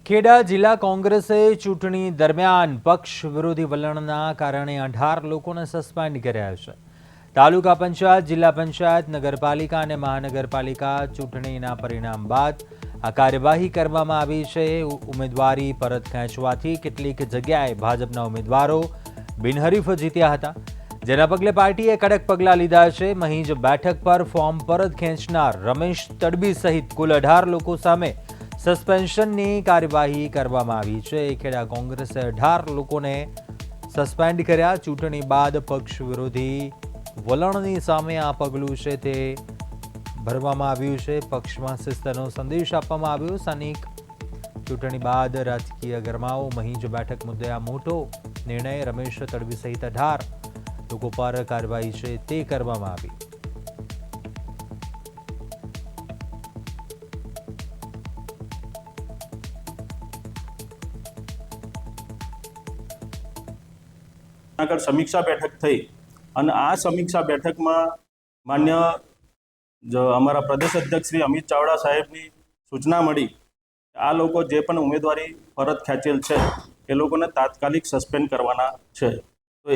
ખેડા જિલ્લા કોંગ્રેસે ચૂંટણી દરમિયાન પક્ષ વિરોધી વલણના કારણે 18 લોકોને સસ્પેન્ડ કર્યા છે। તાલુકા પંચાયત, જિલ્લા પંચાયત, નગરપાલિકા અને મહાનગરપાલિકા ચૂંટણીના પરિણામ બાદ આ કાર્યવાહી કરવામાં આવી છે। ઉમેદવારી પરત ખેંચવાથી કેટલીક જગ્યાએ ભાજપના ઉમેદવારો બિનહરીફ જીત્યા હતા, જેના પગલે પાર્ટીએ કડક પગલાં લીધા છે। મહીજ બેઠક પર ફોર્મ પરત ખેંચનાર રમેશ તડબી સહિત કુલ 18 લોકો સામે સસ્પેન્શનની કાર્યવાહી કરવામાં આવી છે। ખેડા કોંગ્રેસે 18 લોકોને સસ્પેન્ડ કર્યા। ચૂંટણી બાદ પક્ષ વિરોધી વલણની સામે આ પગલું છે તે ભરવામાં આવ્યું છે। પક્ષમાં શિસ્તનો સંદેશ આપવામાં આવ્યો। સ્થાનિક ચૂંટણી બાદ રાજકીય ગરમાવો મહીજ બેઠક મુદ્દે આ મોટો નિર્ણય રમેશ તડવી સહિત 18 લોકો પર કાર્યવાહી છે તે કરવામાં આવી। આગળ સમીક્ષા બેઠક થઈ અને આ સમીક્ષા બેઠકમાં માન્ય અમારા પ્રદેશ અધ્યક્ષ શ્રી અમિત ચાવડા સાહેબની સૂચના મળી આ લોકો જે પણ ઉમેદવારી પરત ખેંચેલ છે એ લોકોને તાત્કાલિક સસ્પેન્ડ કરવાના છે। તો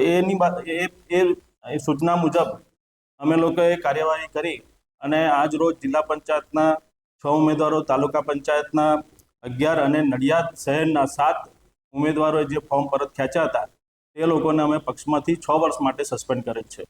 એ સૂચના મુજબ અમે લોકોએ કાર્યવાહી કરી અને આજ રોજ જિલ્લા પંચાયતના 6 ઉમેદવારો, તાલુકા પંચાયતના 11 અને નડિયાદ શહેરના 7 ઉમેદવારોએ જે ફોર્મ પરત ખેંચ્યા હતા તે લોકોને અમે પક્ષમાંથી 6 વર્ષ માટે સસ્પેન્ડ કરેલ છે।